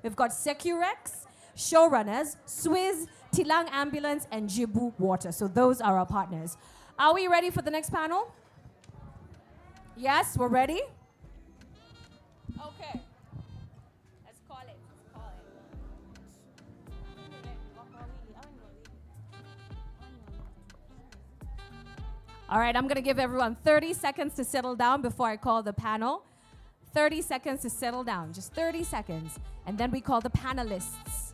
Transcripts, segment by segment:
We've got Securex, Showrunners, Swizz, Tilang Ambulance, and Jibu Water. So those are our partners. Are we ready for the next panel? Yes, we're ready? Okay. Let's call it. All right, I'm going to give everyone 30 seconds to settle down before I call the panel. 30 seconds to settle down, just 30 seconds. And then we call the panelists.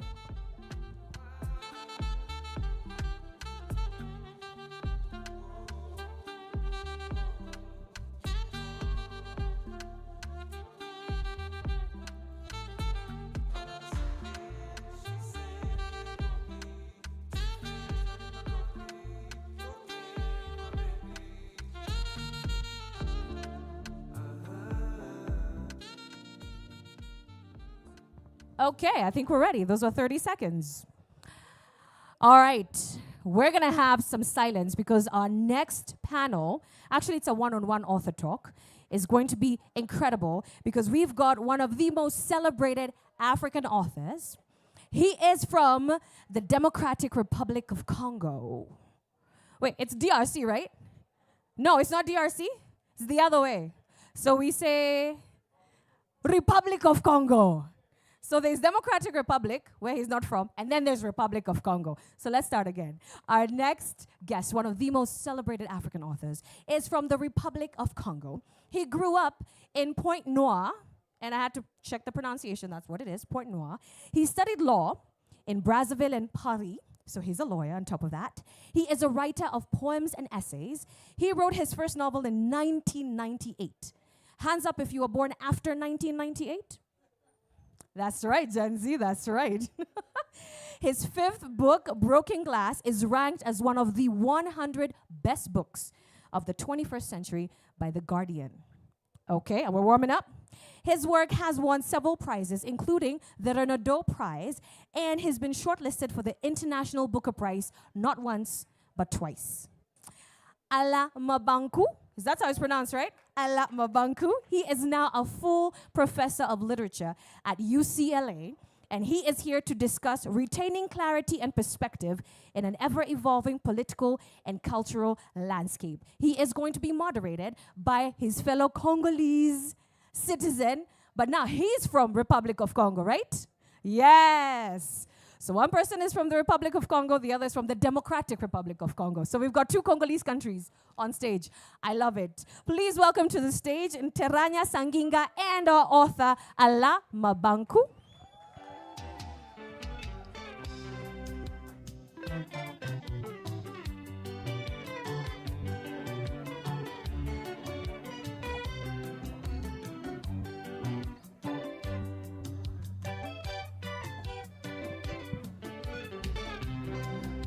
Okay, I think we're ready. Those are 30 seconds. All right, we're gonna have some silence because our next panel, actually it's a one-on-one author talk, is going to be incredible because we've got one of the most celebrated African authors. He is from the Democratic Republic of Congo. Wait, it's DRC, right? No, it's not DRC. It's the other way. So we say Republic of Congo. So there's Democratic Republic, where he's not from, and then there's Republic of Congo. So let's start again. Our next guest, one of the most celebrated African authors, is from the Republic of Congo. He grew up in Pointe-Noire, and I had to check the pronunciation, that's what it is, Pointe-Noire. He studied law in Brazzaville and Paris, so he's a lawyer on top of that. He is a writer of poems and essays. He wrote his first novel in 1998. Hands up if you were born after 1998. That's right, Gen Z, that's right. His fifth book, Broken Glass, is ranked as one of the 100 best books of the 21st century by The Guardian. Okay, and we're warming up. His work has won several prizes, including the Renaudot Prize, and he's been shortlisted for the International Booker Prize not once, but twice. Alain Mabanckou, that's how it's pronounced, right? Alain Mabanckou. He is now a full professor of literature at UCLA, and he is here to discuss retaining clarity and perspective in an ever-evolving political and cultural landscape. He is going to be moderated by his fellow Congolese citizen, but now he's from Republic of Congo, right? Yes. So one person is from the Republic of Congo, the other is from the Democratic Republic of Congo. So we've got two Congolese countries on stage. I love it. Please welcome to the stage Nteranya Sanginga and our author, Alain Mabanckou.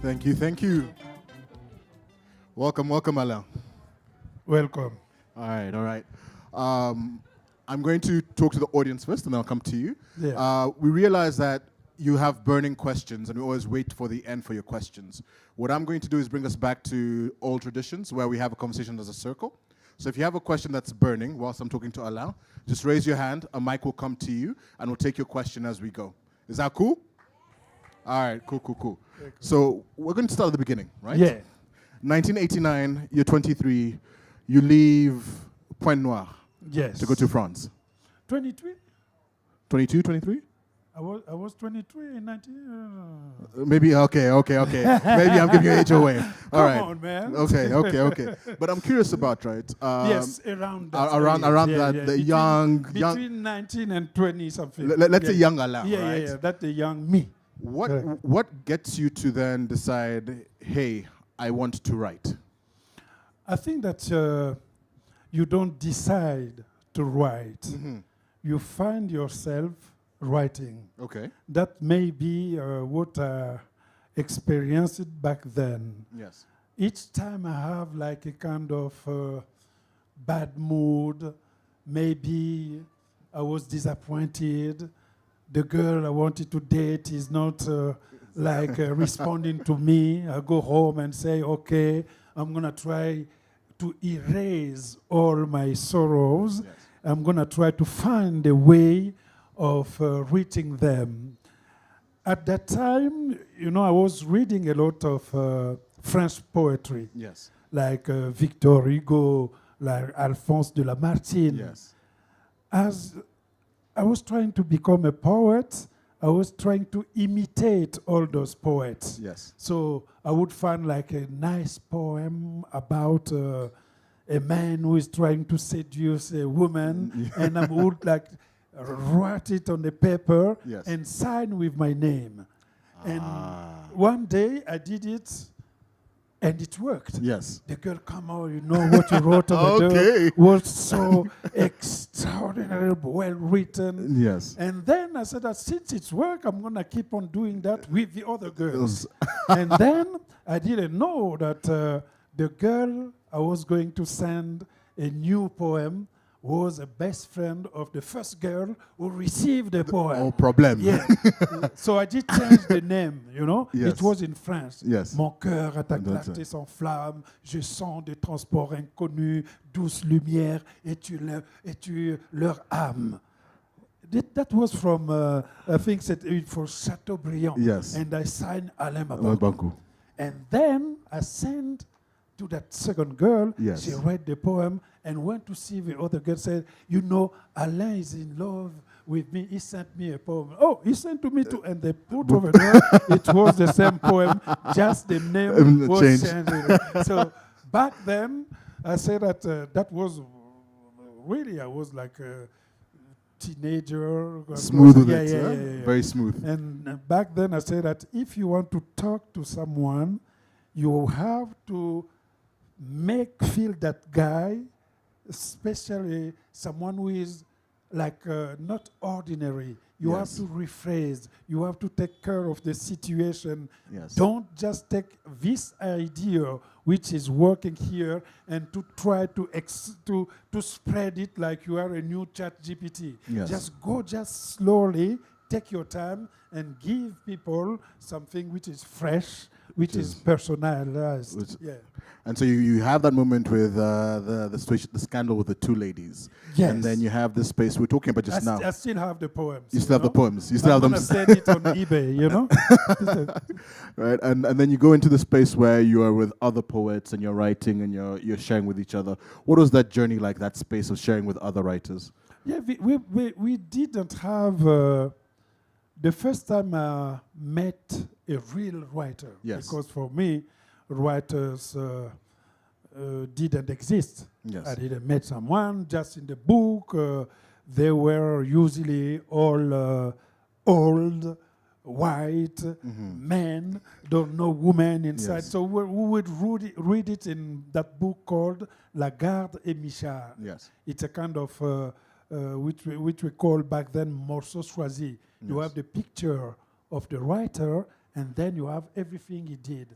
Thank you, thank you. Welcome, welcome, Alain. Welcome. All right, all right. I'm going to talk to the audience first, and then I'll come to you. Yeah. We realize that you have burning questions, and we always wait for the end for your questions. What I'm going to do is bring us back to old traditions, where we have a conversation as a circle. So if you have a question that's burning whilst I'm talking to Alain, just raise your hand, a mic will come to you, and we'll take your question as we go. Is that cool? All right, cool, cool, cool. Cool. So we're going to start at the beginning, right? Yeah. 1989, you're 23, you leave Pointe-Noire Yes. to go to France. 23? 22, 23? I was 23 in 19. Maybe, okay. Maybe I'm giving your age away. All right. Come on, man. Okay. But I'm curious about, right? Yes, around that. Around age. that, Yeah. the young... Between 19 and 20 something. Let's say young Alain, Yeah, right? yeah. That's the young me. What gets you to then decide, hey, I want to write? I think that you don't decide to write. Mm-hmm. You find yourself writing. Okay. That may be what I experienced back then. Yes. Each time I have like a kind of bad mood, maybe I was disappointed, the girl I wanted to date is not responding to me, I go home and say, okay, I'm gonna try to erase all my sorrows. Yes. I'm gonna try to find a way of reading them. At that time, I was reading a lot of French poetry, Yes. like Victor Hugo, like Alphonse de Lamartine. Yes. As I was trying to become a poet, I was trying to imitate all those poets. Yes. So I would find like a nice poem about a man who is trying to seduce a woman, and I would like write it on the paper Yes. and sign with my name. And one day I did it, and it worked. Yes. The girl come out, what you wrote over there was so extraordinarily well written. Yes. And then I said that since it's work, I'm gonna keep on doing that with the other girls. And then I didn't know that the girl I was going to send a new poem was a best friend of the first girl who received the poem. No problem. Yeah. So I did change the name, Yes. It was in France. Yes. Mon cœur à ta That's clarté sans flamme, je sens des transports inconnus, douce lumière, et tu leur âme. That was from, I think, for Chateaubriand. Yes. And I signed Alain Alain Mabanckou. Mabanckou. And then I sent to that second girl. Yes. She read the poem and went to see the other girl, said, Alain is in love with me. He sent me a poem. Oh, he sent to me too. And they put over there, it was the same poem, just the name was changed. So back then, I said that that was really, I was like a teenager. Smooth with yeah, it, yeah, huh? yeah, yeah. Very smooth. And back then I said that if you want to talk to someone, you have to make feel that guy, especially someone who is like not ordinary. You Yes. have to rephrase. You have to take care of the situation. Yes. Don't just take this idea which is working here and to try to spread it like you are a new chat GPT. Yes. Just go just slowly, take your time and give people something which is fresh, which is personalized. Yeah. And so you have that moment with the scandal with the two ladies. Yes. And then you have this space we're talking about just now. I still have the poems. You still have the poems. You still have them. I'm gonna send it on eBay, Right. And then you go into the space where you are with other poets and you're writing and you're sharing with each other. What was that journey like, that space of sharing with other writers? Yeah, we didn't have the first time I met a real writer. Yes. Because for me, writers didn't exist. Yes. I didn't meet someone just in the book. They were usually all old, white men, don't know women inside. Yes. So we would read it in that book called La Garde et Michard. Yes. It's a kind of which we call back then morceau choisi. You Yes. have the picture of the writer, and then you have everything he did.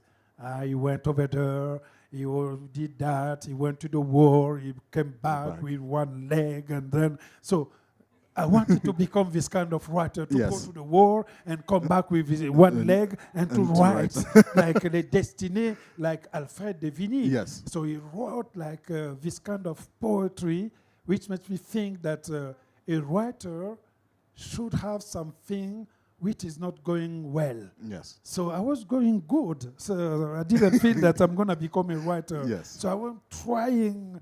He went over there, he did that, he went to the war, he came back with one leg, and then, so I wanted to become this kind of writer, to Yes. go to the war and come back with his one leg and to write like Les Destinées, like Alfred de Vigny. Yes. So he wrote like this kind of poetry, which makes me think that a writer should have something which is not going well. Yes. So I was going good. So I didn't feel that I'm going to become a writer. Yes. So I was trying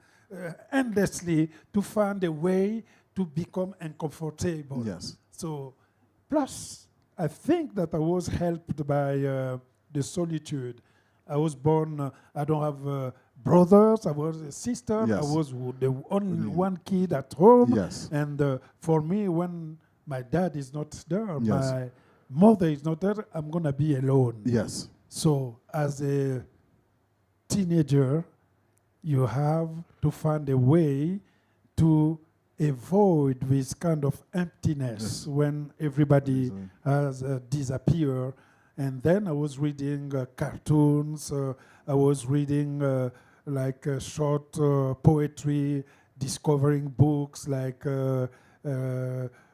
endlessly to find a way to become uncomfortable. Yes. So, plus, I think that I was helped by the solitude. I was born, I don't have brothers, I was a sister, Yes. I was the only one kid at home. Yes. And for me, when my dad is not there, Yes. my mother is not there, I'm going to be alone. Yes. So as a teenager, you have to find a way to avoid this kind of emptiness when everybody has disappeared. And then I was reading cartoons, I was reading short poetry, discovering books like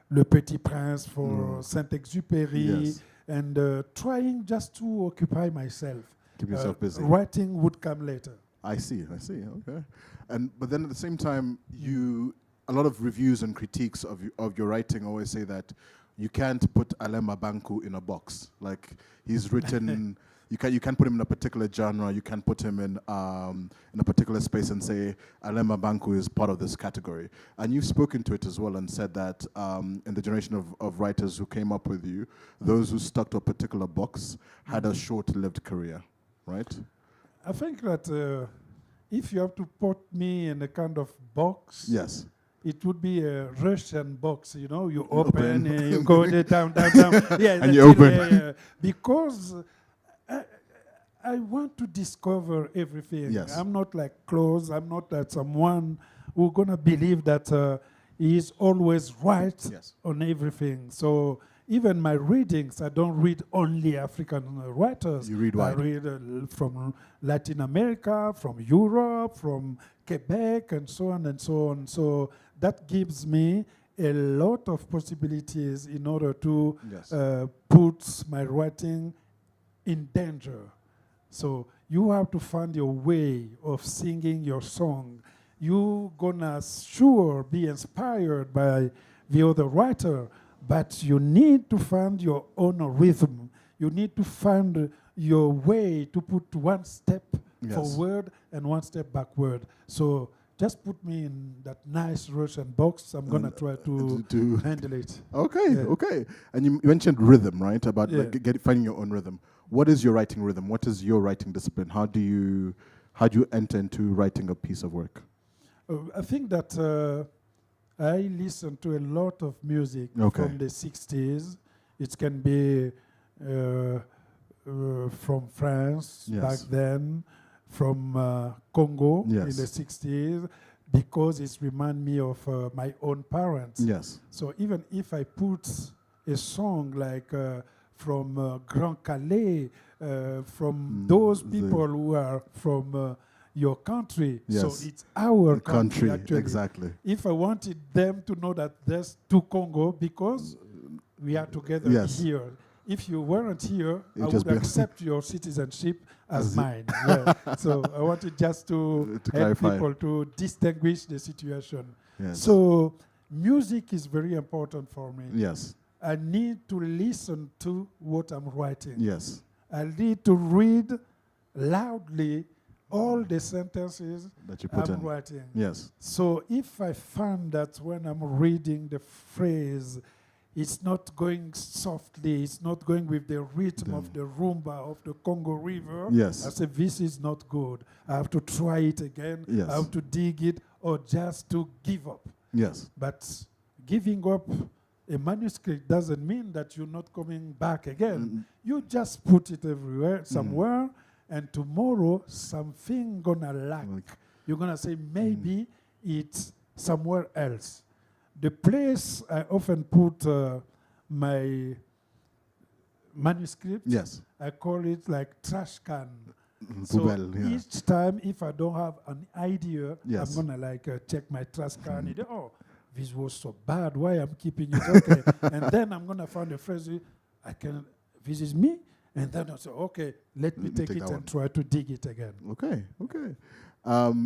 Le Petit Prince for Saint-Exupéry, Yes. and trying just to occupy myself. Keep yourself busy. Writing would come later. I see. Okay. But then at the same time, you a lot of reviews and critiques of your writing always say that you can't put Alain Mabanckou in a box. Like, he's written, you can't put him in a particular genre. You can't put him in a particular space and say Alain Mabanckou is part of this category. And you've spoken to it as well and said that in the generation of writers who came up with you, those who stuck to a particular box had a short-lived career, right? I think that if you have to put me in a kind of box, Yes. it would be a Russian box, you know, you open and you go there, down. Yeah, And you open. Because I want to discover everything. Yes. I'm not like close. I'm not that someone who's going to believe that he is always right Yes. on everything. So even my readings, I don't read only African writers. You read I wide. read from Latin America, from Europe, from Quebec, and so on and so on. So that gives me a lot of possibilities in order to Yes. put my writing in danger. So you have to find your way of singing your song. You're gonna sure be inspired by the other writer, but you need to find your own rhythm. You need to find your way to put one step Yes. forward and one step backward. So just put me in that nice Russian box. I'm gonna try to handle it. Okay, Yeah. okay. And you mentioned rhythm, right? About Yeah. like, finding your own rhythm. What is your writing rhythm? What is your writing discipline? How do you enter into writing a piece of work? I think that I listen to a lot of music Okay. from the 60s. It can be from France Yes. back then, from Congo in Yes. the 60s, because it reminds me of my own parents. Yes. So even if I put a song like from Grand Calais, from those people who are from your country, so Yes. it's our Country, actually. exactly. If I wanted them to know that there's two Congo because we are together Yes. here. If you weren't here, It I just would be- accept your citizenship as As mine. Yeah. So I wanted just to help clarify. people to distinguish the situation. Yes. So music is very important for me. Yes. I need to listen to what I'm writing. Yes. I need to read loudly all the sentences That you put I'm in. writing. Yes. So if I find that when I'm reading the phrase, it's not going softly, it's not going with the rhythm of the rumba of the Congo River, Yes. I say, this is not good. I have to try it again. Yes. I have to dig it or just to give up. Yes. But giving up a manuscript doesn't mean that you're not coming back again. You just put it everywhere, somewhere, and tomorrow something gonna lack. You're gonna say maybe it's somewhere else. The place I often put my manuscript, Yes. I call it like trash can. Poubelle, yeah. Each time, if I don't have an idea, Yes. I'm gonna like check my trash can. Oh, this was so bad. Why I'm keeping it? Okay, and then I'm gonna find a phrase. This is me, and then I say, okay, let me take take it that and one. try to dig it again. Okay. Okay.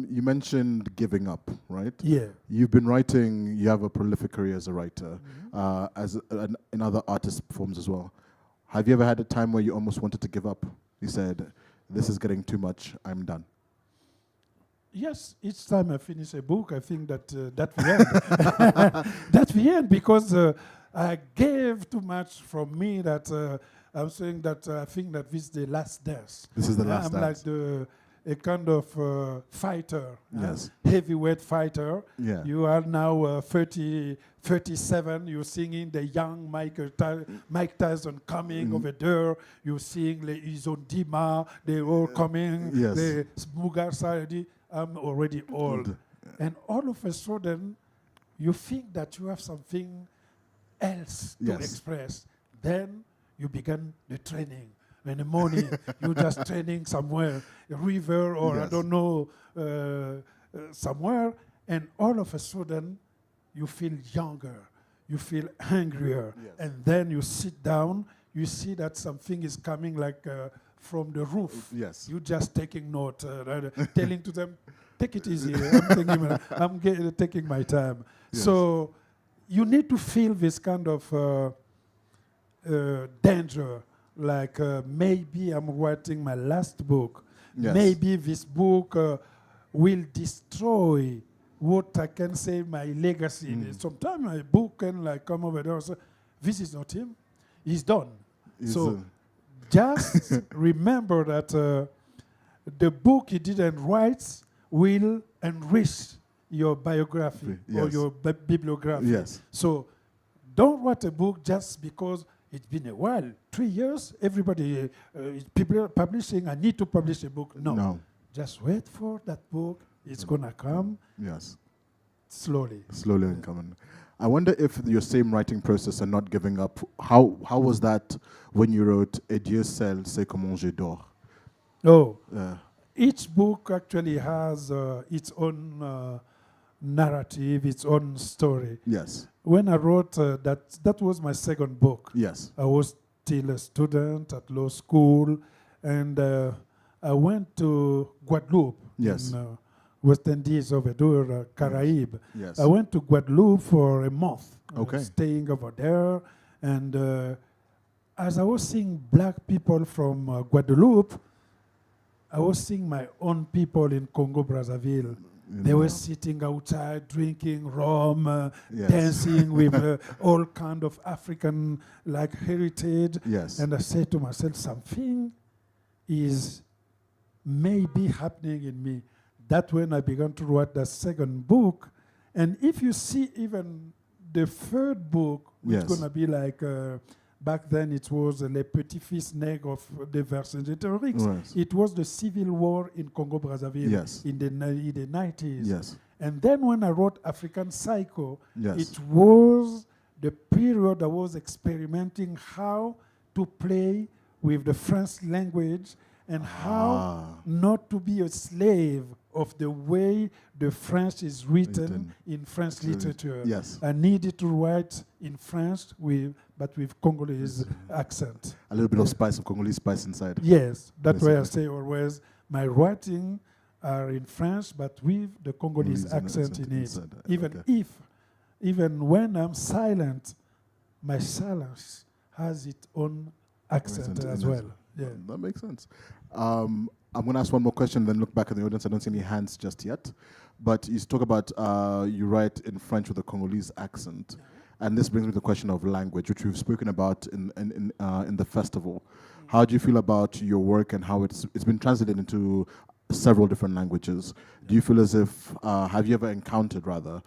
You mentioned giving up, right? Yeah. You've been writing. You have a prolific career as a writer, in other artist forms as well. Have you ever had a time where you almost wanted to give up? You said, "This is getting too much. I'm done." Yes, each time I finish a book, I think that that we end. That we end because I gave too much from me that I'm saying that I think that this is the last dance. This is the last I'm dance. like a kind of fighter, Yes. heavyweight fighter. Yeah. You are now 37. You're singing the young Mike Tyson coming over there. You're seeing the Izondima. They're all coming. Yes. The Smuga Saradi. I'm already old. And all of a sudden, you think that you have something else to Yes. express. Then you begin the training. In the morning, you're just training somewhere, a river or I Yes. don't know, somewhere. And all of a sudden, you feel younger. You feel hungrier. Yes. And then you sit down, you see that something is coming like from the roof. Yes. You just taking note, telling to them, take it easy. Taking my time. Yes. So you need to feel this kind of danger. Like maybe I'm writing my last book. Yes. Maybe this book will destroy what I can say my legacy. Sometimes my book can like come over there and say, this is not him. He's done. So just remember that the book you didn't write will enrich your biography or your bibliography. Yes. So don't write a book just because it's been a while. 3 years, everybody people are publishing. I need to publish a book. No. Just wait for that book. It's gonna come. Yes. Slowly. Slowly and coming. I wonder if your same writing process and not giving up. How was that when you wrote Et Dieu seul sait comment je dors? Oh. Each book actually has its own narrative, its own story. Yes. When I wrote that was my second book. Yes. I was still a student at law school, and I went to Guadeloupe. Yes. In West Indies over there, Caraïbes. Yes. I went to Guadeloupe for a month, Okay. staying over there, and as I was seeing black people from Guadeloupe, I was seeing my own people in Congo, Brazzaville. They were sitting outside, drinking rum, dancing with all kind of African like heritage. Yes. And I said to myself, something is maybe happening in me. That's when I began to write the second book. And if you see even the third book, which is going to be like, back then it was Les Petits-Fils Nègres of the Vercingétorix. Yes. It was the civil war in Congo-Brazzaville in the 90s. Yes. And then when I wrote African Psycho, Yes. it was the period I was experimenting how to play with the French language and how not to be a slave of the way the French is written in French literature. Yes. I needed to write in French but with Congolese accent. A little bit of spice, of Congolese spice inside. Yes, that's why I say always my writing are in French but with the Congolese accent in it. Even when I'm silent, my silence has its own accent as well. Yeah. That makes sense. I'm going to ask one more question, then look back at the audience. I don't see any hands just yet. But you talk about you write in French with a Congolese accent. And this brings me to the question of language, which we've spoken about in the festival. How do you feel about your work and how it's been translated into several different languages? Do you feel as if, have you ever encountered, rather,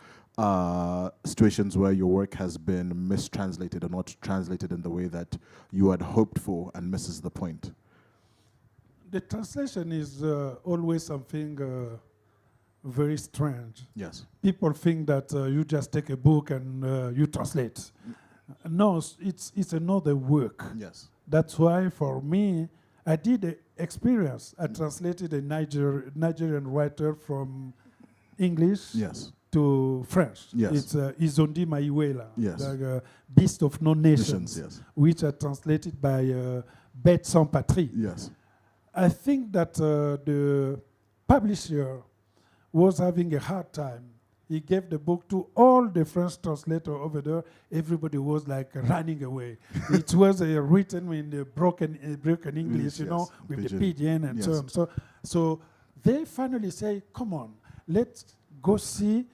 situations where your work has been mistranslated or not translated in the way that you had hoped for and misses the point? The translation is always something very strange. Yes. People think that you just take a book and you translate. No, it's another work. Yes. That's why for me, I did an experience. I translated a Nigerian writer from English to French. Yes. It's Izondi Maiwela, yes. like Beast of No Nations, yes. which are translated by Bête Sans Patrie. Yes. I think that the publisher was having a hard time. He gave the book to all the French translators over there. Everybody was like running away. It was written in the broken English, you know, with the pigeon and so on. So they finally say, come on, let's go see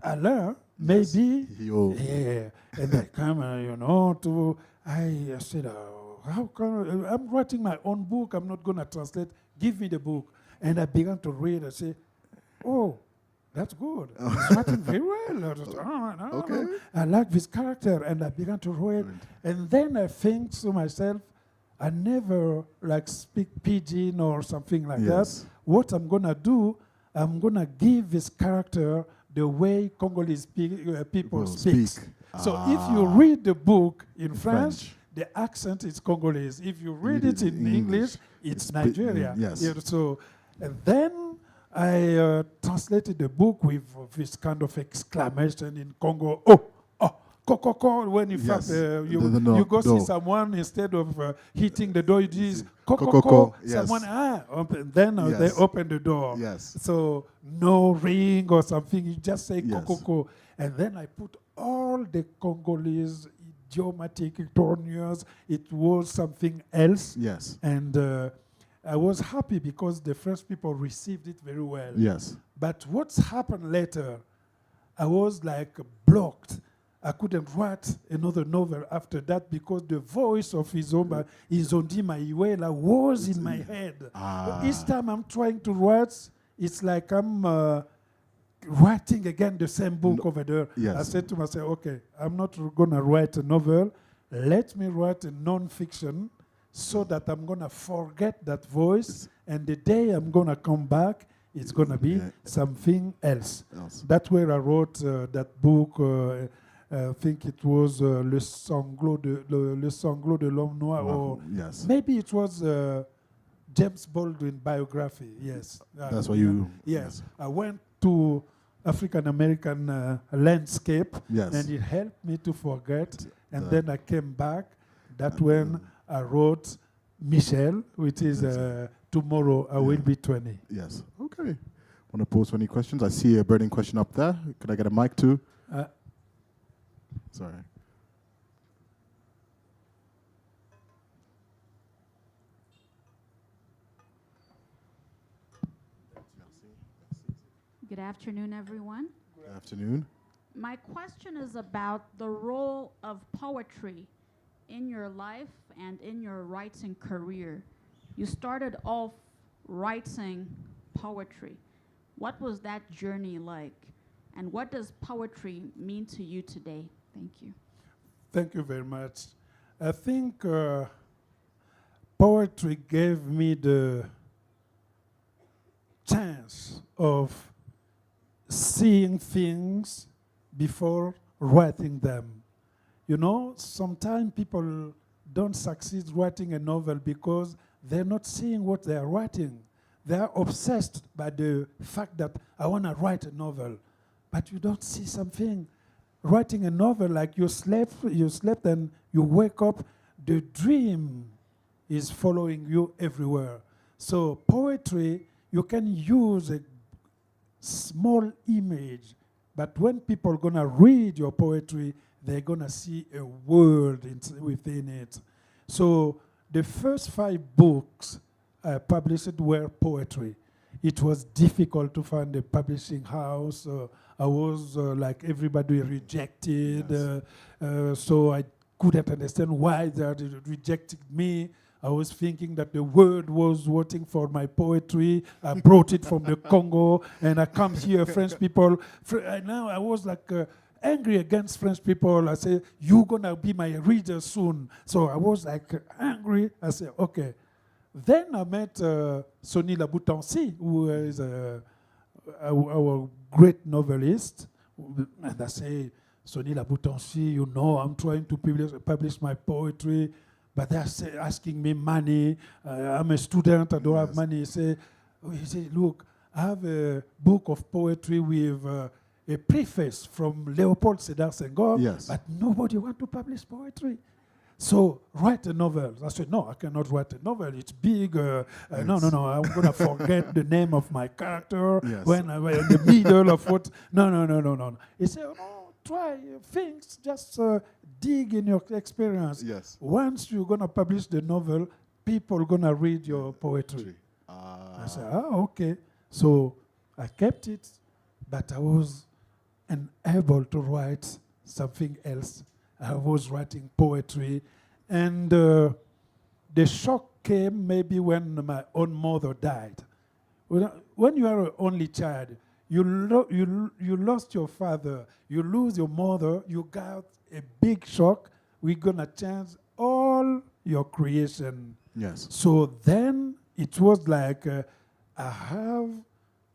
Alain, maybe. Yeah. And they come, you know, I said, how come I'm writing my own book, I'm not going to translate, give me the book. And I began to read and say, oh, that's good. He's writing very well. Okay. I like this character, and I began to read. And then I think to myself, I never like speak pidgin or something like that. What I'm gonna do, I'm gonna give this character the way Congolese people speak. So if you read the book in French, the accent is Congolese. If you read it in English, it's Nigeria. So, and then I translated the book with this kind of exclamation in Congo. Coco, when you Yes. you go see door. someone, instead of hitting the door, you just Coco, Coco, yes. someone, then they Yes. open the door. Yes. So no ring or something, you just say Yes. Coco. And then I put all the Congolese idiomatic tournures. It was something else. Yes. And I was happy because the French people received it very well. Yes. But what's happened later, I was like blocked. I couldn't write another novel after that because the voice of Izondi Maiwela was in my head. Each time I'm trying to write, it's like I'm writing again the same book over there. Yes. I said to myself, okay, I'm not going to write a novel. Let me write a non-fiction so that I'm going to forget that voice. And the day I'm going to come back, it's going to be something else. That's where I wrote that book. I think it was Le Sanglot de l'Homme Noir. Or Yes. maybe it was James Baldwin biography. Yes. That's what you... Yes. I went to African American landscape, Yes. and it helped me to forget. And then I came back. That's when I wrote Michel, which is Tomorrow I Will Be 20. Yes. Okay. Want to pose for any questions? I see a burning question up there. Could I get a mic too? Sorry. Good afternoon, everyone. Good afternoon. My question is about the role of poetry in your life and in your writing career. You started off writing poetry. What was that journey like? And what does poetry mean to you today? Thank you. Thank you very much. I think poetry gave me the chance of seeing things before writing them. You know, sometimes people don't succeed writing a novel because they're not seeing what they're writing. They're obsessed by the fact that I want to write a novel, but you don't see something. Writing a novel, like you slept and you wake up, the dream is following you everywhere. So poetry, you can use a small image, but when people are gonna read your poetry, they're gonna see a world within it. So the first 5 books I published were poetry. It was difficult to find a publishing house. I was like everybody rejected, so I couldn't understand why they rejected me. I was thinking that the world was waiting for my poetry. I brought it from the Congo, and I come here, French people. Now I was like angry against French people. I said, you're gonna be my reader soon. So I was like angry. I said, okay. Then I met Sonny Laboutancy, who is our great novelist. And I say, Sonny Laboutancy, you know, I'm trying to publish my poetry, but they're asking me money. I'm a student, I don't have money. He say, look, I have a book of poetry with a preface from Léopold Sédar Senghor, but nobody wants to publish poetry. So write a novel. I said, no, I cannot write a novel. It's big. No, I'm going to forget the name of my character when I'm in the middle of what. No. He said, no, try things. Just dig in your experience. Yes. Once you're going to publish the novel, people are going to read your poetry. I said, okay. So I kept it, but I was unable to write something else. I was writing poetry, and the shock came maybe when my own mother died. When you are an only child, you lost your father, you lose your mother, you got a big shock. We're gonna change all your creation. Yes. So then it was like I have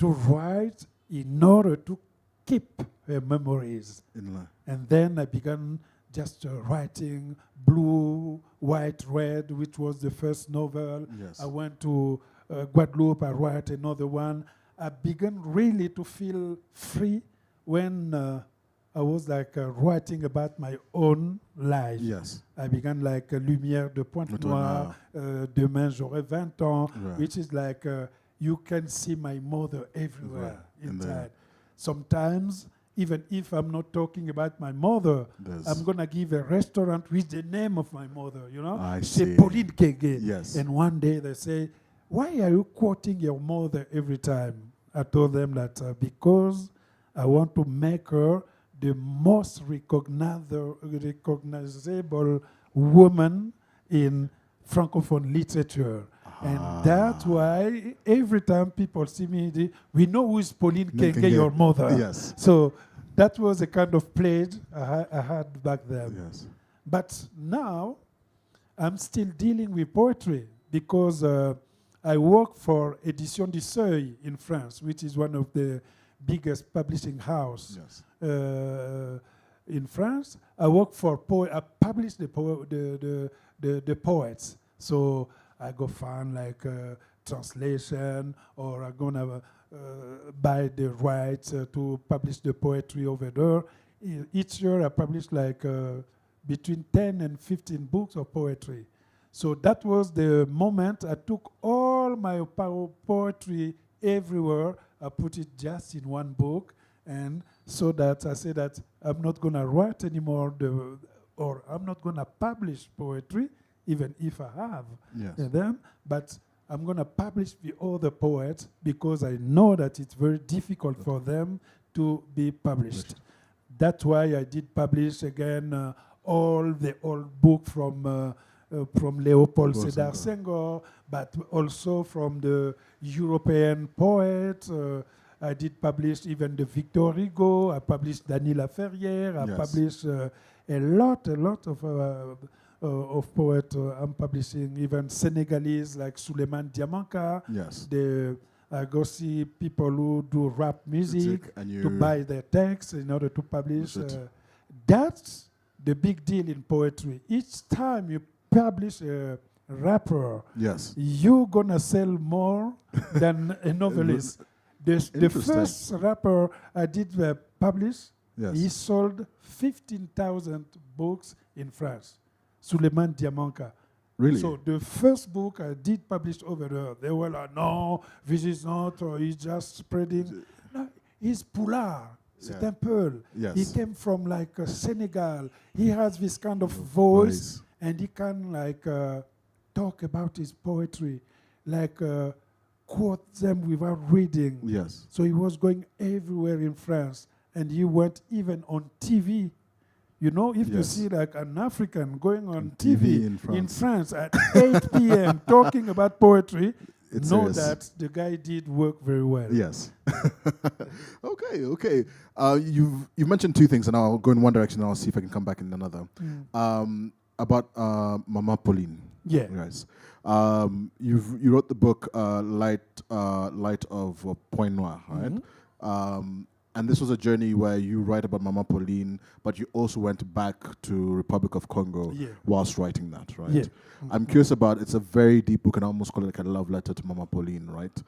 to write in order to keep her memories. And then I began just writing Blue, White, Red, which was the first novel. Yes. I went to Guadeloupe, I wrote another one. I began really to feel free when I was like writing about my own life. Yes. I began like Lumière de Pointe-Noire, Demain j'aurai 20 ans, Right. which is like you can see my mother everywhere Right. inside. Sometimes, even if I'm not talking about my mother, I'm going to give a restaurant with the name of my mother, you know? I C'est see. Pauline Kege. Yes. And one day they say, why are you quoting your mother every time? I told them that because I want to make her the most recognizable woman in Francophone literature. And that's why every time people see me, we know who is Pauline Kenge, your mother. Yes. So that was a kind of pledge I had back then. Yes. But now I'm still dealing with poetry because I work for Édition du Seuil in France, which is one of the biggest publishing house in France. I work for I publish the poets. So I go find like translation, or I'm gonna buy the rights to publish the poetry over there. Each year I publish like between 10 and 15 books of poetry. So that was the moment I took all my poetry everywhere. I put it just in one book, and so that I say that I'm not gonna write anymore, or I'm not gonna publish poetry, even if I have them, but I'm gonna publish the other poets because I know that it's very difficult for them to be published. That's why I did publish again all the old book from Léopold Sédar Senghor, but also from the European poet. I did publish even the Victor Hugo. I published Dany Laferrière. I published a lot of poets. I'm publishing even Senegalese like Souleymane Diamanka. Yes. I go see people who do rap music to buy their texts in order to publish. That's the big deal in poetry. Each time you publish a rapper, you're gonna sell more than a novelist. The first rapper I did publish, he sold 15,000 books in France. Souleymane Diamanka. Really? So the first book I did publish over there, they were like, no, this is not, or he's just spreading. No, he's Poulard. C'est un Peul. He came from like Senegal. He has this kind of voice, and he can like talk about his poetry, like quote them without reading. Yes. So he was going everywhere in France, and he went even on TV. You know, if you see like an African going on TV in France at 8 p.m. talking about poetry, know that the guy did work very well. Yes. Okay. You've mentioned two things, and I'll go in one direction, and I'll see if I can come back in another. About Mama Pauline. Yeah. Yes. You wrote the book Light of Pointe-Noire, right? And this was a journey where you write about Mama Pauline, but you also went back to Republic of Congo whilst writing that, right? Yeah. I'm curious about, it's a very deep book, and I almost call it like a love letter to Mama Pauline, right?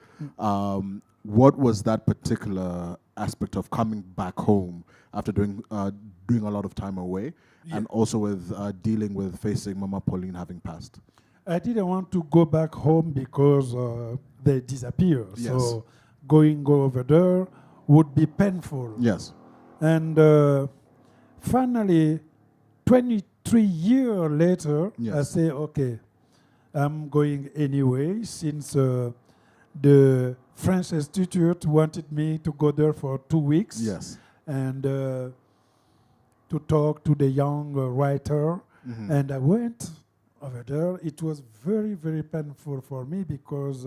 What was that particular aspect of coming back home after doing a lot of time away, and also with dealing with facing Mama Pauline having passed? I didn't want to go back home because they disappeared. So going over there would be painful. Yes. And finally, 23 years later, I say, okay, I'm going anyway, since the French Institute wanted me to go there for 2 weeks. Yes. And to talk to the young writer. And I went over there. It was very, very painful for me because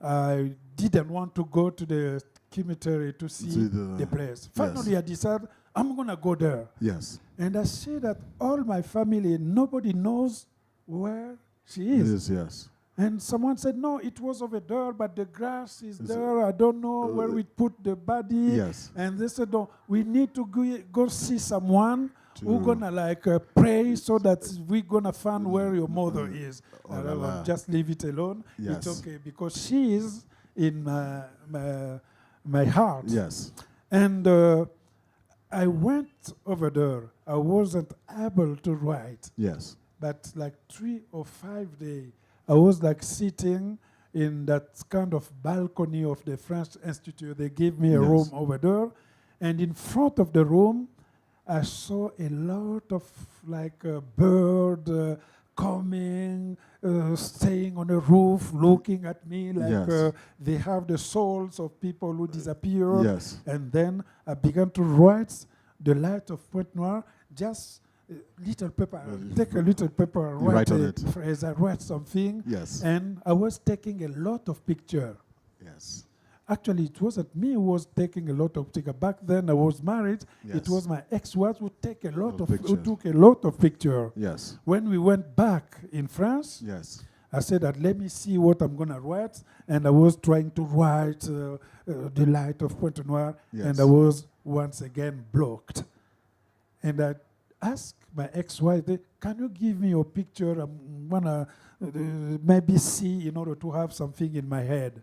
I didn't want to go to the cemetery to see the place. Finally, I decided I'm going to go there. Yes. And I see that all my family, nobody knows where she is. Yes. And someone said, no, it was over there, but the grass is there. I don't know where we put the body. Yes. And they said, no, we need to go see someone who's going to like pray so that we're going to find where your mother is. Just leave it alone. Yes. It's okay, because she is in my heart. Yes. And I went over there. I wasn't able to write, Yes. but like 3 or 5 days, I was like sitting in that kind of balcony of the French Institute. They gave me a Yes. room over there, and in front of the room, I saw a lot of like bird coming, staying on a roof, looking at me like Yes. they have the souls of people who disappeared. Yes. And then I began to write the light of Pointe-Noire, just little paper, take a little paper, You write on a it. phrase, I write something, Yes. and I was taking a lot of picture. Yes. Actually, it wasn't me who was taking a lot of picture. Back then, I was married. Yes. It was my ex-wife who take a lot Of who pictures. took a lot of picture. Yes. When we went back in France, Yes. I said that let me see what I'm gonna write, and I was trying to write the light of Pointe-Noire, Yes. and I was once again blocked. And I asked my ex-wife, "Can you give me your picture? I'm gonna maybe see in order to have something in my head."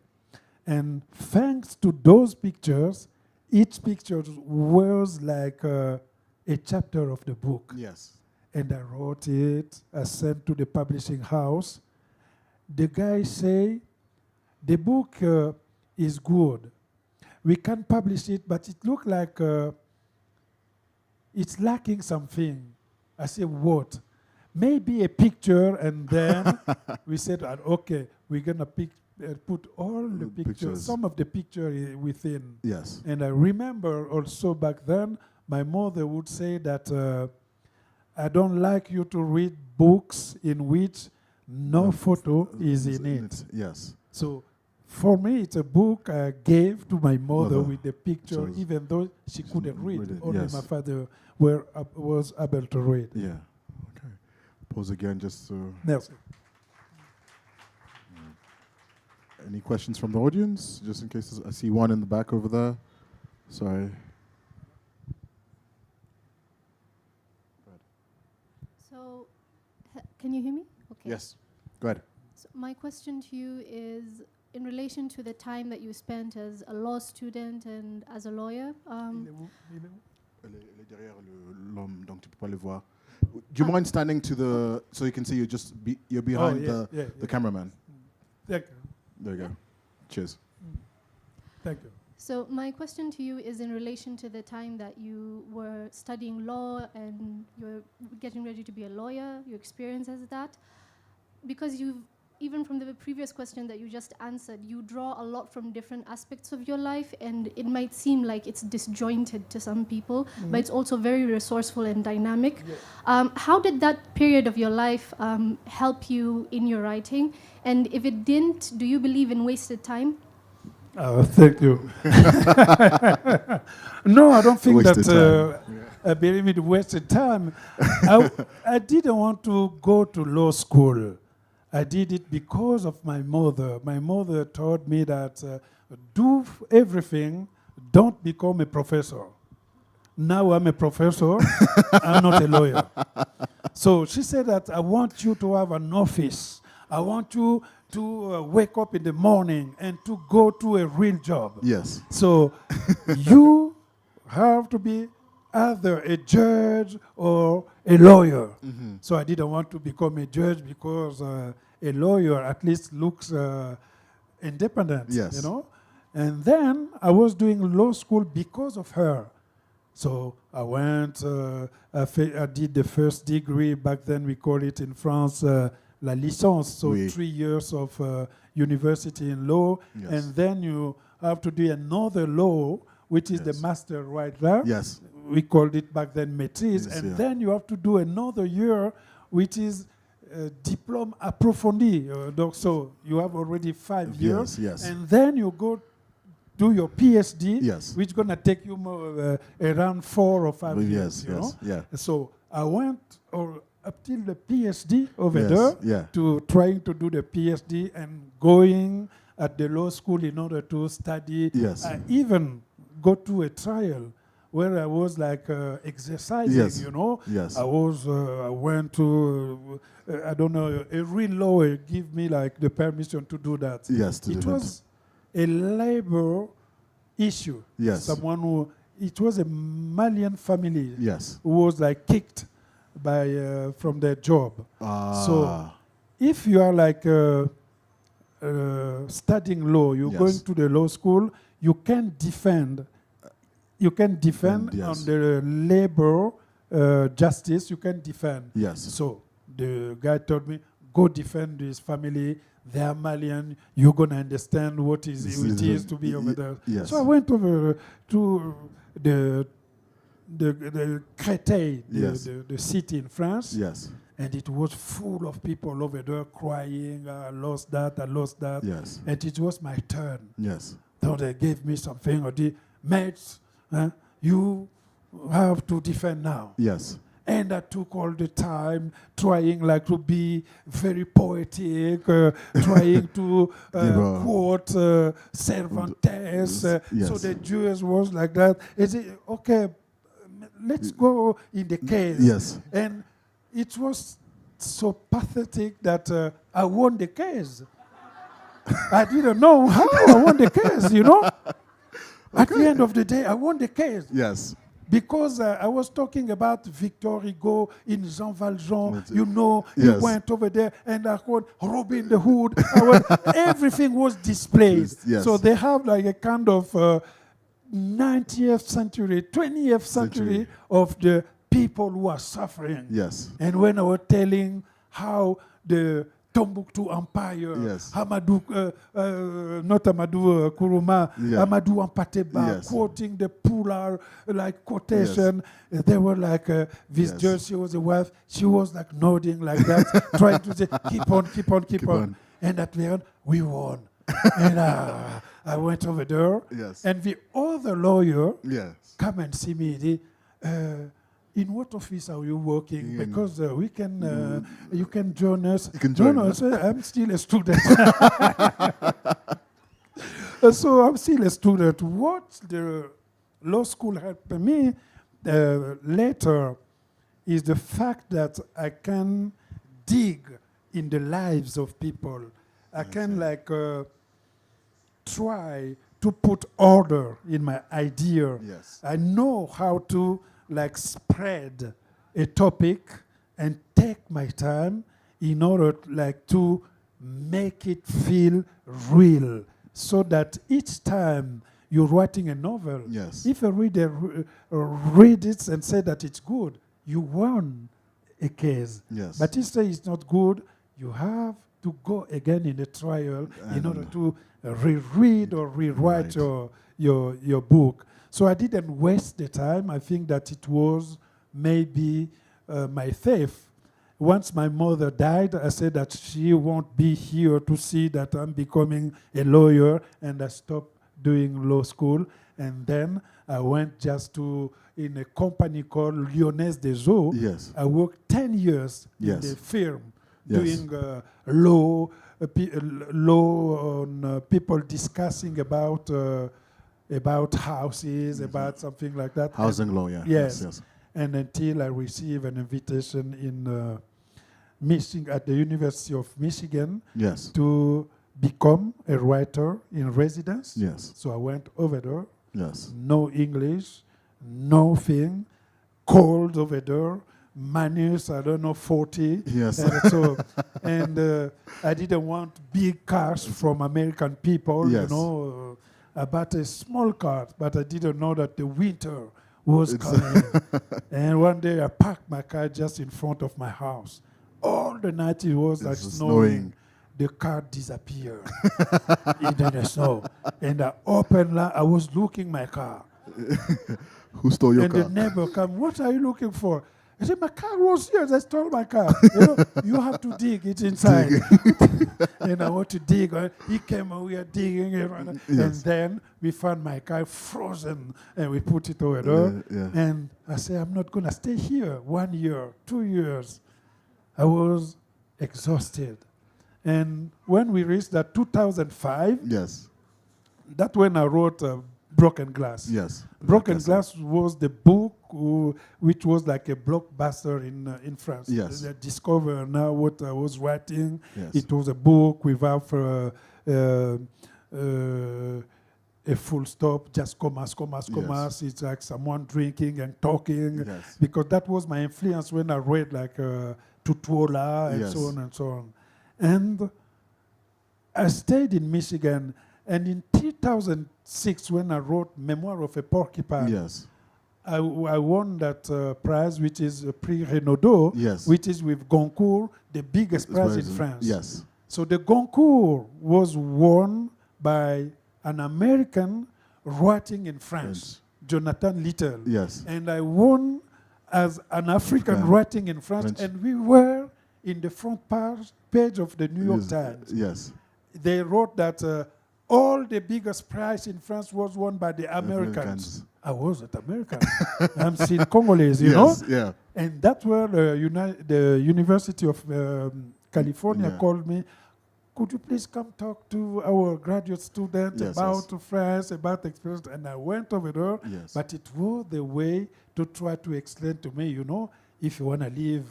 And thanks to those pictures, each picture was like a chapter of the book. Yes. And I wrote it, I sent to the publishing house. The guy say, the book is good. We can publish it, but it look like it's lacking something. I said, what? Maybe a picture, and then we said, okay, we're gonna put all the pictures, some of the picture within. Yes. And I remember also back then, my mother would say that I don't like you to read books in which no photo is in it. Yes. So for me, it's a book I gave to my mother with the picture, So even though she couldn't read. read it, Only yes. my father was able to read. Yeah. Okay. Pause again just to... Merci. Any questions from the audience? Just in case I see one in the back over there. Sorry. So, can you hear me? Okay. Yes. Go ahead. So my question to you is in relation to the time that you spent as a law student and as a lawyer. Elle est derrière l'homme, donc tu peux pas le voir. Do you mind standing to the so you can see you're behind the cameraman? Thank you. There you go. Cheers. Thank you. So my question to you is in relation to the time that you were studying law and you're getting ready to be a lawyer, your experience as that. Because you've, even from the previous question that you just answered, you draw a lot from different aspects of your life, and it might seem like it's disjointed to some people, but it's also very resourceful and dynamic. Yeah. How did that period of your life help you in your writing? And if it didn't, do you believe in wasted time? Thank you. No, I don't think Wasted that I believe it wasted time. I didn't want to go to law school. I did it because of my mother. My mother taught me that do everything, don't become a professor. Now I'm a professor, I'm not a lawyer. So she said that I want you to have an office. I want you to wake up in the morning and to go to a real job. Yes. So you have to be either a judge or a lawyer. Mm-hmm. So I didn't want to become a judge because a lawyer at least looks independent, yes. you know. And then I was doing law school because of her. So I went, I did the first degree, back then we call it in France la licence, so oui. 3 years of university in law, yes. and then you have to do another law, which is yes. the master right there. Yes. We called it back then maîtrise, yes, and yeah. then you have to do another year, which is diplôme approfondi. So you have already 5 years, yes. and then you go do your PhD, yes. which is going to take you more, around 4 or 5 years. Yes, you know? Yeah. So I went up till the PhD over yes, there yeah. to trying to do the PhD and going at the law school in order to study. Yes. I even got to a trial where I was like exercising, yes. you know. Yes. I went to, I don't know, a real lawyer give me like the permission to do that. Yes, it was a labor issue. Yes. Someone who it was a Malian family Yes. who was like kicked by from their job. So if you are like studying law, you're Yes. going to the law school, you can defend. You can defend Yes. on the labor justice. You can defend. Yes. So the guy told me, go defend his family. They are Malian. You're gonna understand what it is to be over there. Yes. So I went over to the Créteil, the city in France, Yes. and it was full of people over there crying. I lost that. I lost that. Yes. And it was my turn. Yes. So they gave me something, or the mates, you have to defend now. Yes. And I took all the time trying like to be very poetic, trying to quote Cervantes. Yes. So the Jews was like that. Is it okay? Let's go in the case. Yes. And it was so pathetic that I won the case. I didn't know how I won the case, you know? At the end of the day, I won the case. Yes. Because I was talking about Victor Hugo in Jean Valjean, you know, Yes. he went over there and I called Robin the Hood. Everything was displayed. Yes. So they have like a kind of 19th century, 20th century of the people who are suffering. Yes. And when I was telling how the Tombouctou Empire, Yes. Amadou, not Amadou Kuruma, Yeah. Amadou Ampateba, Yes. quoting the Poulard like quotation. They were like, this Yes. girl, she was a wife, she was like nodding like that, trying to say, keep on, keep on, keep on. And at the end, we won. And I went over there, Yes. and the other lawyer Yes. come and see me. In what office are you working? Because we can, you can join us. You can join no, us. I'm still a student. So I'm still a student. What the law school helped me later is the fact that I can dig in the lives of people. I can like try to put order in my idea. Yes. I know how to like spread a topic and take my time in order like to make it feel real, so that each time you're writing a novel, Yes. if a reader read it and say that it's good, you won a case. Yes. But if say it's not good, you have to go again in the trial in order to reread or rewrite Right. your book. So I didn't waste the time. I think that it was maybe my faith. Once my mother died, I said that she won't be here to see that I'm becoming a lawyer, and I stopped doing law school. And then I went just to in a company called Lyonnaise des Eaux. Yes. I worked 10 years Yes. in the firm Yes. doing law on people discussing about houses, about something like that. Housing law, yeah. Yes. Yes. And until I received an invitation in Michigan, at the University of Michigan, Yes. to become a writer in residence. Yes. So I went over there, Yes. no English, nothing, cold over there, minus, I don't know, 40. Yes. And so, I didn't want big cars from American people, Yes. you know. I bought a small car, but I didn't know that the winter was coming. And one day I parked my car just in front of my house. All the night it was like snowing. The car disappeared into the snow. And I opened, I was looking my car. Who stole your And car? the neighbor come, what are you looking for? I said, my car was here. They stole my car. You know, you have to dig it inside. And I want to dig. He came and we are digging it. And then we found my car frozen and we put it over there. And I said, I'm not going to stay here 1 year, 2 years. I was exhausted. And when we reached that 2005, Yes. that's when I wrote Broken Glass. Yes. Broken Glass was the book which was like a blockbuster in France. Yes. They discover now what I was writing. Yes. It was a book without a full stop, just commerce. It's like someone drinking and talking, Yes. because that was my influence when I read like Tutuola and Yes. so on and so on. And I stayed in Michigan, and in 2006, when I wrote Memoir of a Porcupine, Yes. I won that prize, which is a Prix Renaudot, Yes. which is with Goncourt, the biggest prize in France. Yes. So the Goncourt was won by an American writing in France, Jonathan Little. Yes. And I won as an African French. writing in France, and we were in the front page of the New York Yes. Times. Yes. They wrote that all the biggest prize in France was won by the Americans. I wasn't American. I'm still Congolese, you know? Yeah. And that's where the University of California Yeah. called me. Could you please come talk to our graduate students Yes, about France, about experience? And I went over there, Yes. but it was the way to try to explain to me, you know, if you want to leave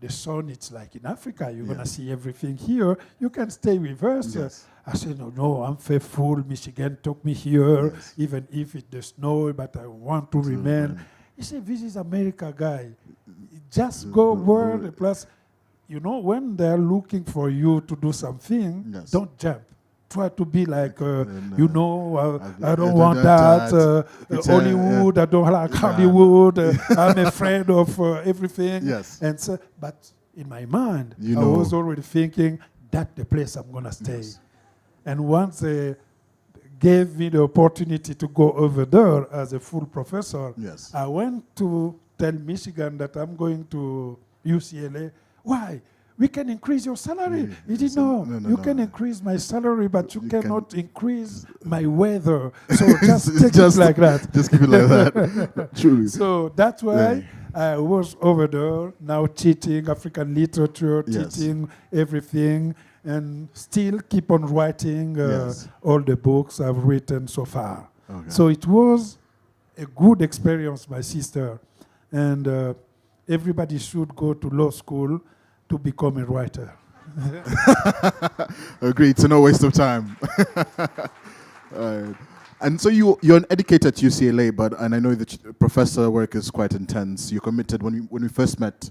the sun, it's like in Africa, you're going to see everything here. You can stay with us. Yes. I said, no, I'm faithful. Michigan took me here, Yes. even if it does snow, but I want to remain. He said, this is America, guy. Just go where the plus, you know, when they're looking for you to do something, Yes. don't jump. Try to be like, And, you know, I I don't want that. Hollywood, I don't like Hollywood. I'm afraid of everything. Yes. And so, but in my mind, You I know. was already thinking, that's the place I'm going to stay. Yes. And once they gave me the opportunity to go over there as a full professor, Yes. I went to tell Michigan that I'm going to UCLA. Why? We can increase your salary. He did So, no. no, You no. can increase my salary, but you You cannot increase my weather. So just take Just it like that. Just keep it like that. Truly. So that's why Yeah. I was over there now teaching African literature, Yes. teaching everything, and still keep on writing Yes. all the books I've written so far. Okay. So it was a good experience, my sister. And everybody should go to law school to become a writer. Agreed. So no waste of time. And so you're an educator at UCLA, and I know that professor work is quite intense. You're committed. When we first met,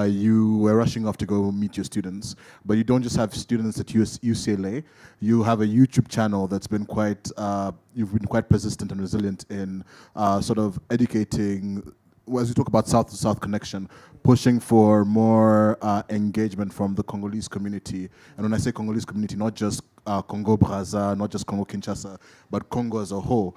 you were rushing off to go meet your students, but you don't just have students at UCLA. You have a YouTube channel that's been quite. You've been quite persistent and resilient in sort of educating. Well, as we talk about South-to-South connection, pushing for more engagement from the Congolese community. And when I say Congolese community, not just Congo Brazza, not just Congo Kinshasa, but Congo as a whole.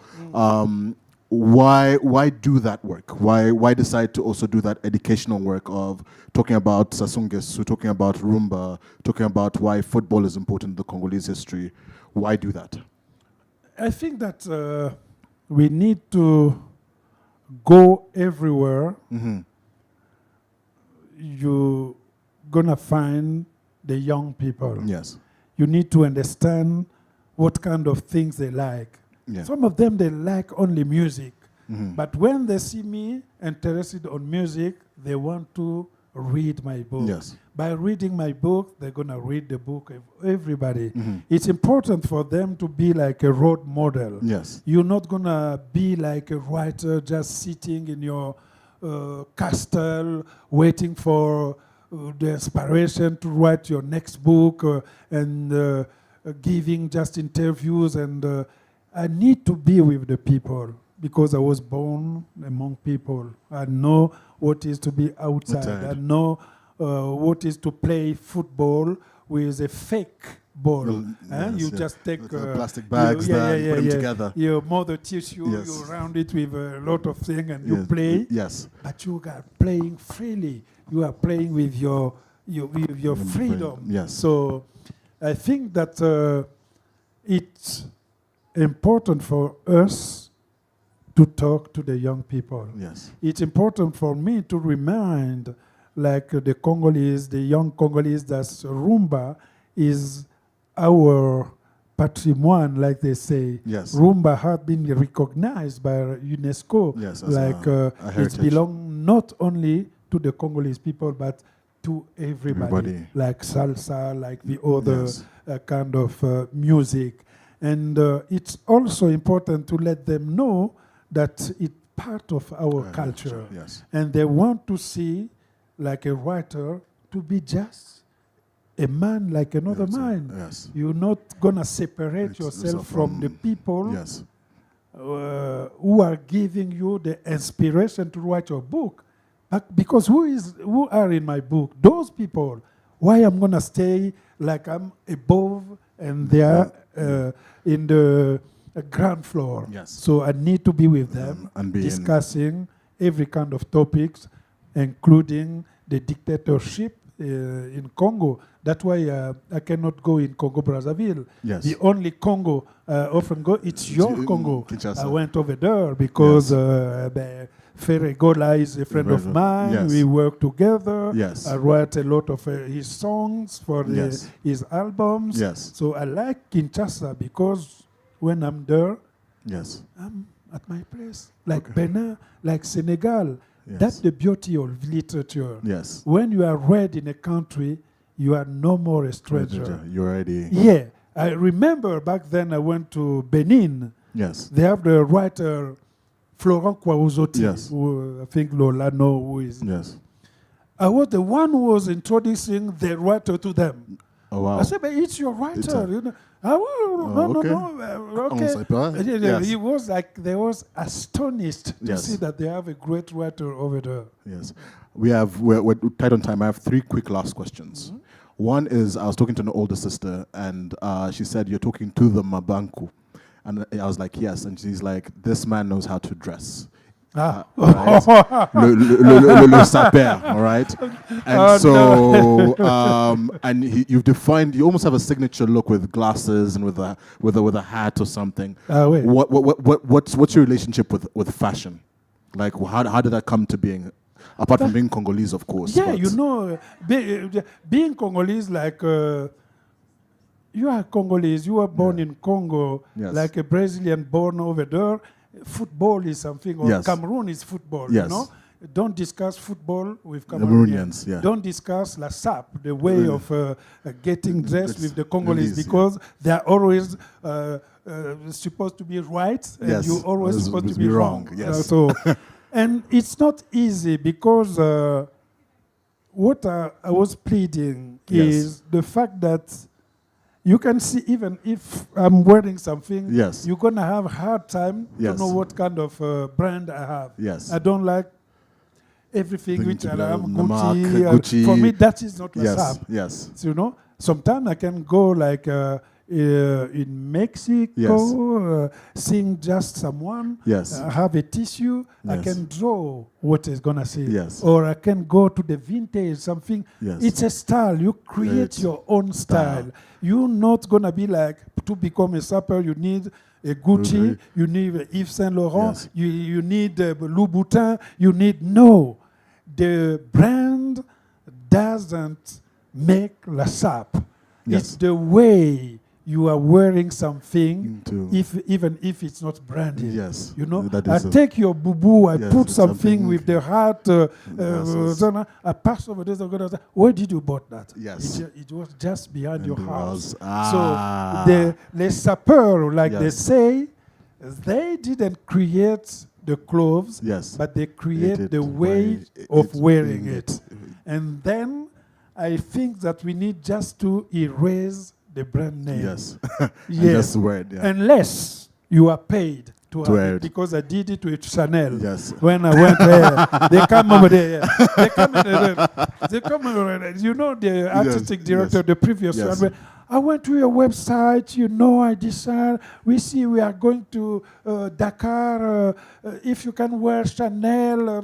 Why do that work? Why decide to also do that educational work of talking about Sasungesu, talking about Rumba, talking about why football is important in the Congolese history? Why do that? I think that we need to go everywhere. Mm-hmm. You're gonna find the young people. Yes. You need to understand what kind of things they like. Yeah. Some of them, they like only music. Mm-hmm. But when they see me interested on music, they want to read my book. Yes. By reading my book, they're going to read the book of everybody. Mm-hmm. It's important for them to be like a role model. Yes. You're not going to be like a writer just sitting in your castle waiting for the inspiration to write your next book and giving just interviews. And I need to be with the people because I was born among people. I know what is to be outside. I know what is to play football with a fake ball. Well, yes, You yeah. just take With the plastic bags you, there and put them together. Your mother teaches you, Yes. you round it with a lot of things and you Yes. play. Yes. But you are playing freely. You are playing with your freedom. Yes. So I think that it's important for us to talk to the young people. Yes. It's important for me to remind, like the Congolese, the young Congolese, that Rumba is our patrimoine, like they say. Yes. Rumba has been recognized by UNESCO. Yes, as Like a it heritage. belongs not only to the Congolese people, but to everybody. Everybody. Like salsa, like the other Yes. kind of music. And it's also important to let them know that it's part of our culture. Yes. And they want to see, like a writer, to be just a man like another Yes, man. yes. You're not going to separate yourself from the people Yes. who are giving you the inspiration to write your book. Because who are in my book? Those people. Why I'm going to stay like I'm above and they are in the ground floor. Yes. So I need to be with them And be discussing every kind of topics, including the dictatorship in Congo. That's why I cannot go in Congo, Brazzaville. Yes. The only Congo often go, it's your Congo. Kinshasa. I went over there because Ferregola is a friend of mine. Yes. We work together. Yes. I write a lot of his songs for Yes. his albums. Yes. So I like Kinshasa because when I'm there, Yes. I'm at my place. Like Benin, like Senegal. Yes. That's the beauty of literature. Yes. When you are read in a country, you are no more a stranger. You're already. Yeah. I remember back then I went to Benin. Yes. They have the writer Florent Kwauzoti, Yes. who I think Lola know who is. Yes. I was the one who was introducing the writer to them. Oh wow. I said, but it's your writer. It's a- You know. No, okay. okay. sait pas. Yes. He was like, they was astonished to Yes. see that they have a great writer over there. Yes. We're tight on time. I have 3 quick last questions. One is, I was talking to an older sister, and she said, you're talking to the Mabanckou. And I was like, yes. And she's like, this man knows how to dress. Ah. All right? le sapeur, all right? And and you've defined, you almost have a signature look with glasses and with a hat or something. Wait. What's your relationship with fashion? Like, how did that come to being? Apart from being Congolese, of course. Yeah, but- you know, being Congolese, like, you are Congolese, you were born in Congo, Yes. like a Brazilian born over there. Football is something, or Yes. Cameroon is football, Yes. you know? Don't discuss football with Cameroonians, Cameroonians. yeah. Don't discuss la sap, the way of getting dressed It's with the Congolese, release, because they are always supposed to be right, and Yes. you're always Always supposed to be be wrong, wrong. yes. So, and it's not easy because what I was pleading Yes. is the fact that you can see, even if I'm wearing something, Yes. you're going to have a hard time Yes. to know what kind of brand I have. Yes. I don't like everything Thing which to I be am like the mark, Gucci. Gucci. For me, that is not Yes. WhatsApp. Yes. So, you know, sometimes I can go like in Mexico, sing just someone, Yes. have a tissue, I Yes. can draw what is going to say. Yes. Or I can go to the vintage, something. Yes. It's a style. You create It's your own style. style. You're not going to be like, to become a supper, you need a Gucci, Gucci. you need a Yves Saint Laurent, Yes. you need Louboutin, you need, no. The brand doesn't make la sap. Yes. It's the way you are wearing something, Into- even if it's not branded. Yes. You know, That I is a- take your boo-boo, I Yes, put it's something something with the heart, Glasses. I pass over this, where did you bought that? Yes. It was just behind And your it house. was- Ah. So les sapeurs, like they Yes. say, they didn't create the clothes, Yes. but they create Created the way by of it's wearing being- it. And then I think that we need just to erase the brand name. Yes. Yeah. And just wear it. Yeah. Unless you are paid to have wear it, it. because I did it with Chanel. Yes. When I went there, they come over there. They come over there. You know the artistic director, yes. the previous Yes. one. I went to your website, you know, I decided, we see we are going to Dakar, if you can wear Chanel,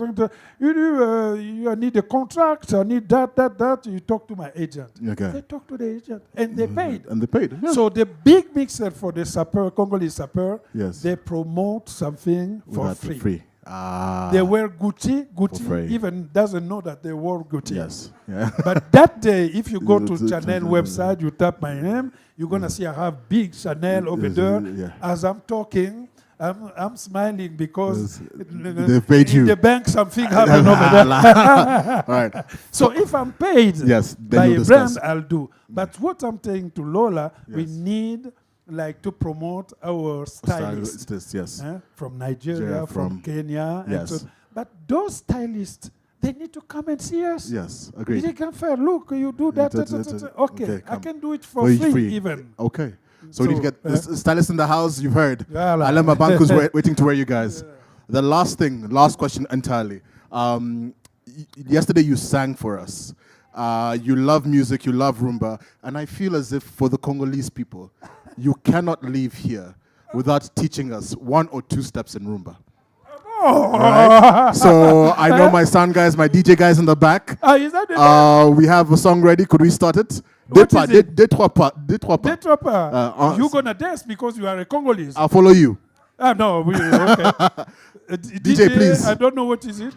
you need a contract, I need that. You talk to my agent. Okay. They talk to the agent, and they paid. And they paid. Yeah. So the big mixer for the sapper, Congolese sapper, Yes. they promote something for Without free. Ah. They wear Gucci. free. Gucci even doesn't know that they wore Gucci. Yes. Yeah. But that day, if you go to To- Chanel website, you tap my name, you're gonna see I have big Chanel over Yes, there. yeah. As I'm talking, I'm smiling because They paid in you. the bank something happened over there. All right. So if I'm paid Yes, then by you'll a brand, discuss. I'll do. But what I'm saying to Lola, we Yes. need like to promote our stylists. Stylists, yes. From Nigeria, from Kenya. Yes. And so, but those stylists, they need to come and see us. Yes, agreed. They can say, look, you do that. Okay, I can do it for free even. Okay. So we need to get the stylists in the house, you've heard. Voilà. Alain Mabanckou is waiting to wear you guys. The last question entirely. Yesterday you sang for us. You love music, you love rumba, and I feel as if for the Congolese people, you cannot leave here without teaching us 1 or 2 steps in rumba. Right? So I know my sound guys, my DJ guys in the back. Is that the we have a song ready. Could we start it? What is it? Deux trois pas. You're going to dance because you are a Congolese. I'll follow you. No, okay. DJ, please. I don't know what is it.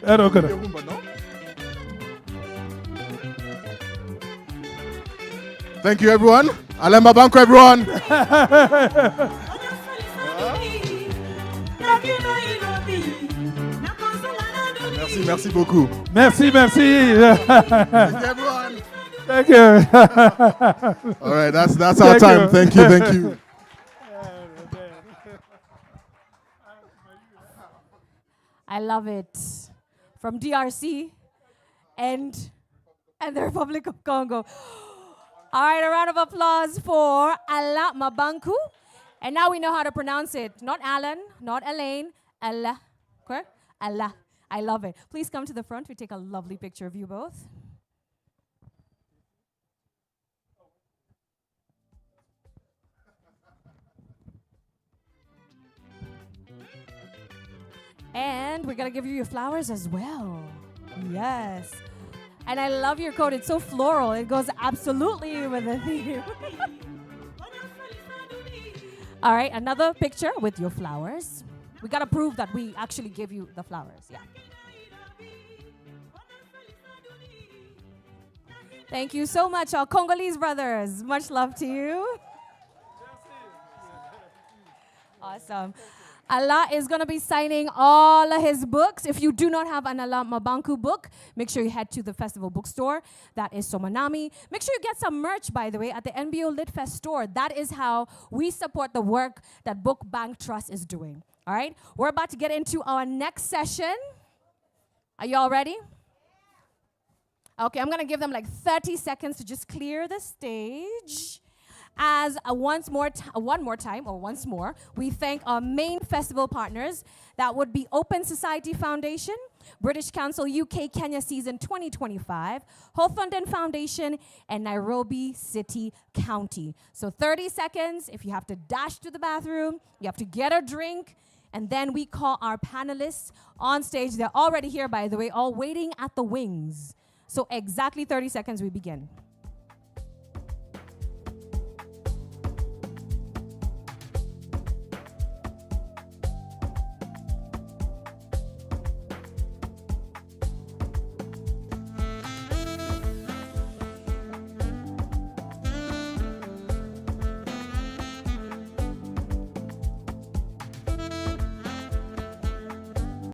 I don't know. Thank you, everyone. Alain Mabanckou, everyone. Merci beaucoup. Merci. Thank you, everyone. Thank you. All right, that's our time. Thank you. I love it. From DRC and the Republic of Congo. All right, a round of applause for Alain Mabanckou. And now we know how to pronounce it. Not Alan, not Elaine, Allah. Correct? Allah. I love it. Please come to the front. We take a lovely picture of you both. And we're going to give you your flowers as well. Yes. And I love your coat. It's so floral. It goes absolutely with the theme. All right, another picture with your flowers. We got to prove that we actually give you the flowers. Yeah. Thank you so much, our Congolese brothers. Much love to you. Awesome. Allah is going to be signing all of his books. If you do not have an Alain Mabanckou book, make sure you head to the festival bookstore. That is Somanami. Make sure you get some merch, by the way, at the NBO Lit Fest store. That is how we support the work that Book Bank Trust is doing. All right? We're about to get into our next session. Are you all ready? Okay, I'm going to give them like 30 seconds to just clear the stage. As once more, we thank our main festival partners. That would be Open Society Foundation, British Council UK Kenya Season 2025, Hawthornden Foundation, and Nairobi City County. So 30 seconds. If you have to dash to the bathroom, you have to get a drink, and then we call our panelists on stage. They're already here, by the way, all waiting at the wings. So exactly 30 seconds, we begin.